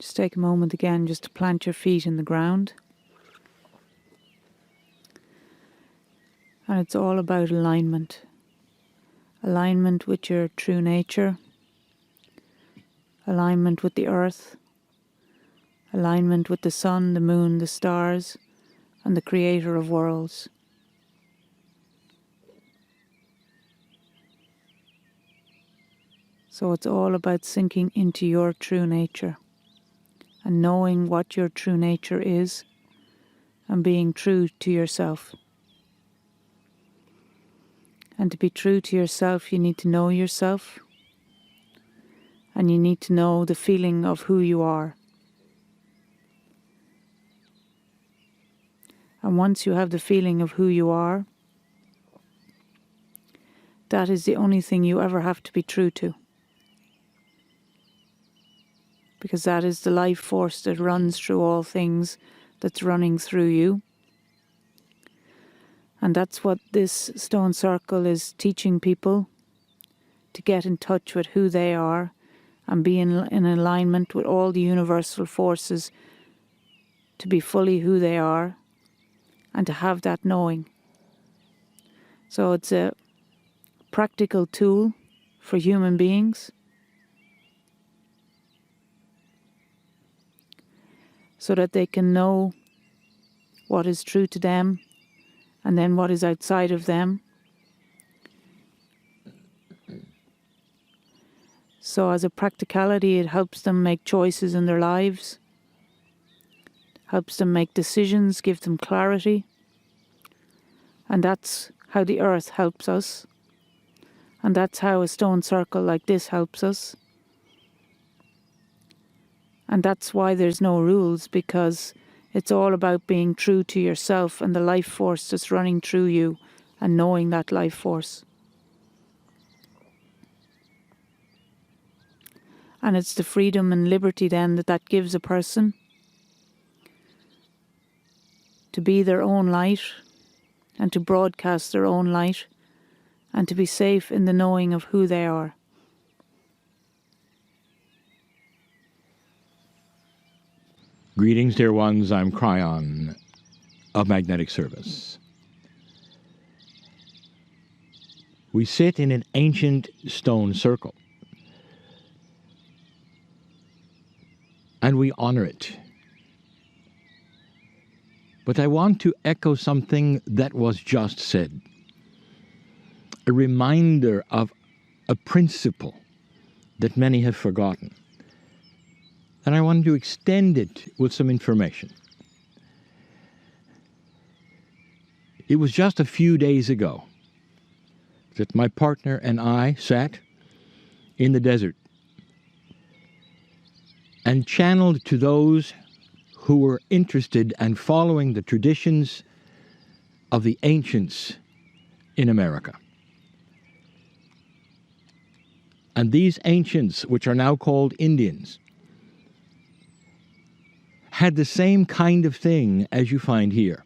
Just take a moment again just to plant your feet in the ground. And it's all about alignment. Alignment with your true nature. Alignment with the earth. Alignment with the sun, the moon, the stars, and the creator of worlds. So it's all about sinking into your true nature and knowing what your true nature is and being true to yourself. And to be true to yourself, you need to know yourself, and you need to know the feeling of who you are. And once you have the feeling of who you are, that is the only thing you ever have to be true to. Because that is the life force that runs through all things, that's running through you. And that's what this stone circle is teaching people, to get in touch with who they are and be in alignment with all the universal forces, to be fully who they are and to have that knowing. So it's a practical tool for human beings, so that they can know what is true to them and then what is outside of them. So as a practicality, it helps them make choices in their lives, helps them make decisions, gives them clarity. And that's how the earth helps us. And that's how a stone circle like this helps us. And that's why there's no rules, because it's all about being true to yourself and the life force that's running through you and knowing that life force. And it's the freedom and liberty then that gives a person to be their own light and to broadcast their own light and to be safe in the knowing of who they are. Greetings, dear ones. I'm Cryon of Magnetic Service. We sit in an ancient stone circle, and we honor it. But I want to echo something that was just said, a reminder of a principle that many have forgotten. And I wanted to extend it with some information. It was just a few days ago that my partner and I sat in the desert and channeled to those who were interested and following the traditions of the ancients in America. And these ancients, which are now called Indians, had the same kind of thing as you find here.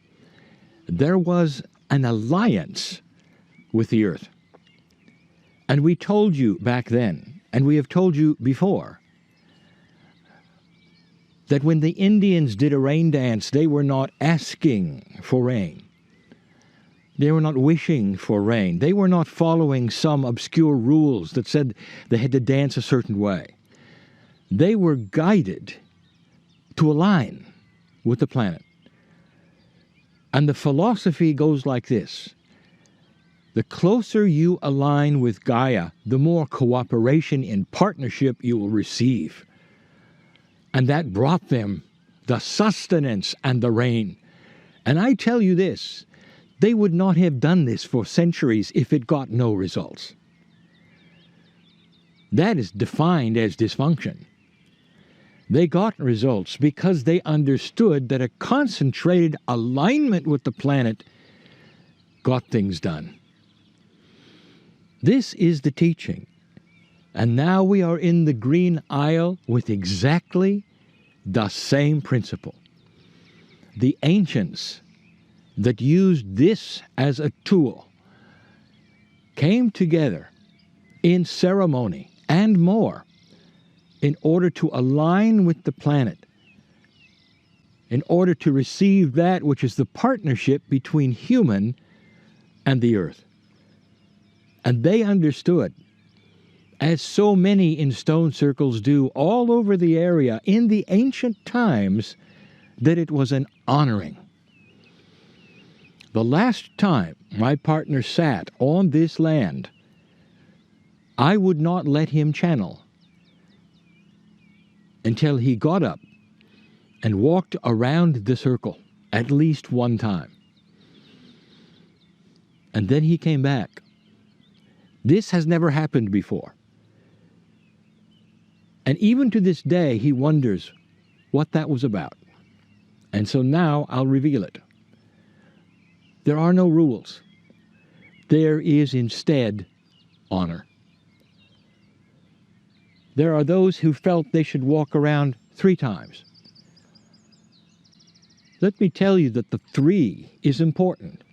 There was an alliance with the earth. And we told you back then, and we have told you before, that when the Indians did a rain dance, they were not asking for rain. They were not wishing for rain. They were not following some obscure rules that said they had to dance a certain way. They were guided to align with the planet. And the philosophy goes like this. The closer you align with Gaia, the more cooperation and partnership you will receive. And that brought them the sustenance and the rain. And I tell you this, they would not have done this for centuries if it got no results. That is defined as dysfunction. They got results because they understood that a concentrated alignment with the planet got things done. This is the teaching. And now we are in the Green Isle with exactly the same principle. The ancients that used this as a tool came together in ceremony and more in order to align with the planet, in order to receive that which is the partnership between human and the earth. And they understood, as so many in stone circles do all over the area in the ancient times, that it was an honoring. The last time my partner sat on this land, I would not let him channel until he got up and walked around the circle at least one time. And then he came back. This has never happened before. And even to this day, he wonders what that was about. And so now I'll reveal it. There are no rules. There is instead honor. There are those who felt they should walk around 3 times. Let me tell you that the 3 is important,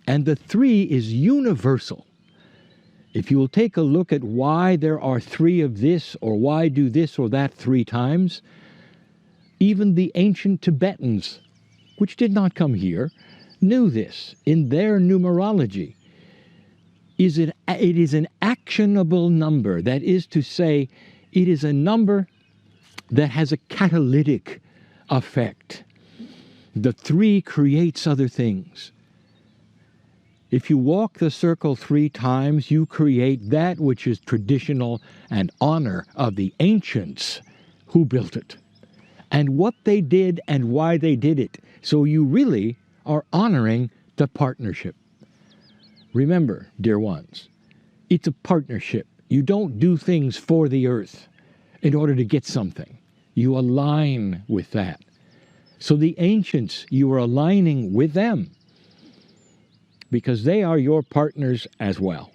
and the 3 is universal. If you will take a look at why there are 3 of this, or why do this or that 3 times, even the ancient Tibetans, which did not come here, knew this in their numerology. It is an actionable number. That is to say, it is a number that has a catalytic effect. The 3 creates other things. If you walk the circle 3 times, you create that which is traditional and honor of the ancients who built it, and what they did and why they did it. So you really are honoring the partnership. Remember, dear ones, it's a partnership. You don't do things for the earth in order to get something. You align with that. So the ancients, you are aligning with them because they are your partners as well.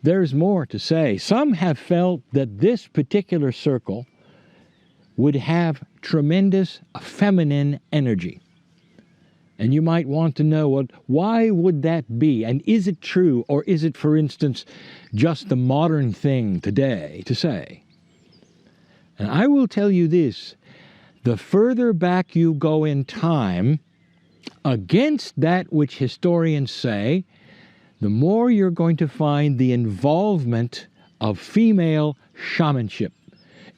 There's more to say. Some have felt that this particular circle would have tremendous feminine energy. And you might want to know, why would that be? And is it true, or is it, for instance, just the modern thing today to say? And I will tell you this, the further back you go in time, against that which historians say, the more you're going to find the involvement of female shamanship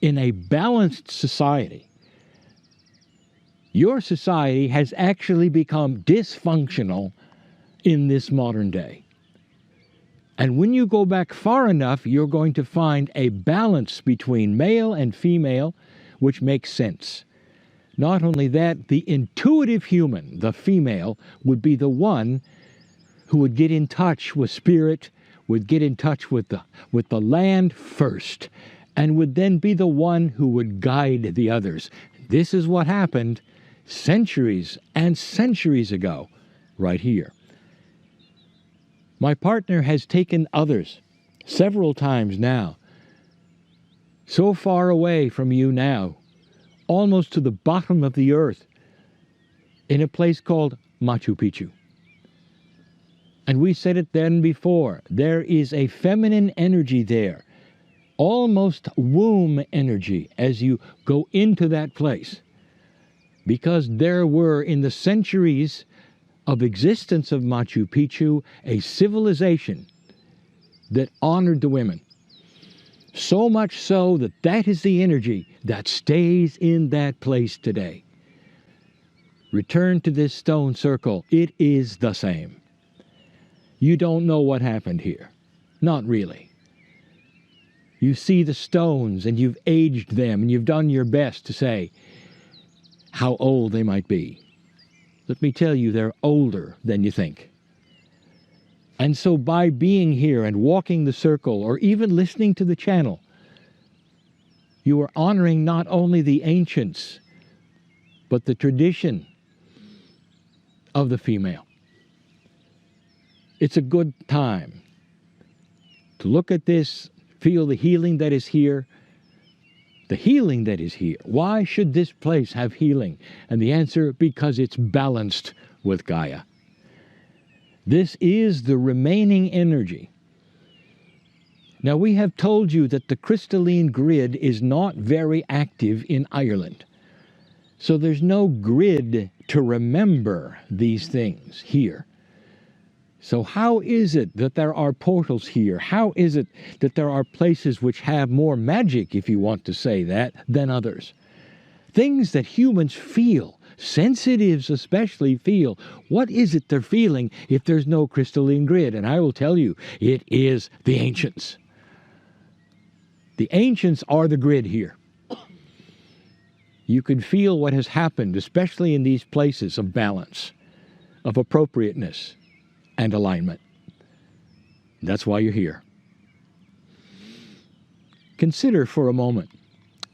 in a balanced society. Your society has actually become dysfunctional in this modern day. And when you go back far enough, you're going to find a balance between male and female, which makes sense. Not only that, the intuitive human, the female, would be the one who would get in touch with spirit, would get in touch with the land first, and would then be the one who would guide the others. This is what happened centuries and centuries ago, right here. My partner has taken others several times now, so far away from you now, almost to the bottom of the earth, in a place called Machu Picchu. And we said it then before, there is a feminine energy there, almost womb energy as you go into that place. Because there were, in the centuries of existence of Machu Picchu, a civilization that honored the women. So much so that that is the energy that stays in that place today. Return to this stone circle. It is the same. You don't know what happened here. Not really. You see the stones and you've aged them and you've done your best to say how old they might be. Let me tell you, they're older than you think. And so by being here and walking the circle, or even listening to the channel, you are honoring not only the ancients, but the tradition of the female. It's a good time to look at this, feel the healing that is here. The healing that is here. Why should this place have healing? And the answer, because it's balanced with Gaia. This is the remaining energy. Now, we have told you that the crystalline grid is not very active in Ireland. So there's no grid to remember these things here. So how is it that there are portals here? How is it that there are places which have more magic, if you want to say that, than others? Things that humans feel, sensitives especially feel. What is it they're feeling if there's no crystalline grid? And I will tell you, it is the ancients. The ancients are the grid here. You can feel what has happened, especially in these places of balance, of appropriateness, and alignment. That's why you're here. Consider for a moment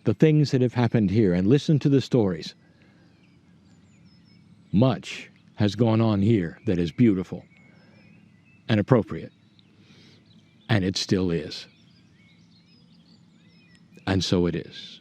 the things that have happened here and listen to the stories. Much has gone on here that is beautiful and appropriate, and it still is. And so it is.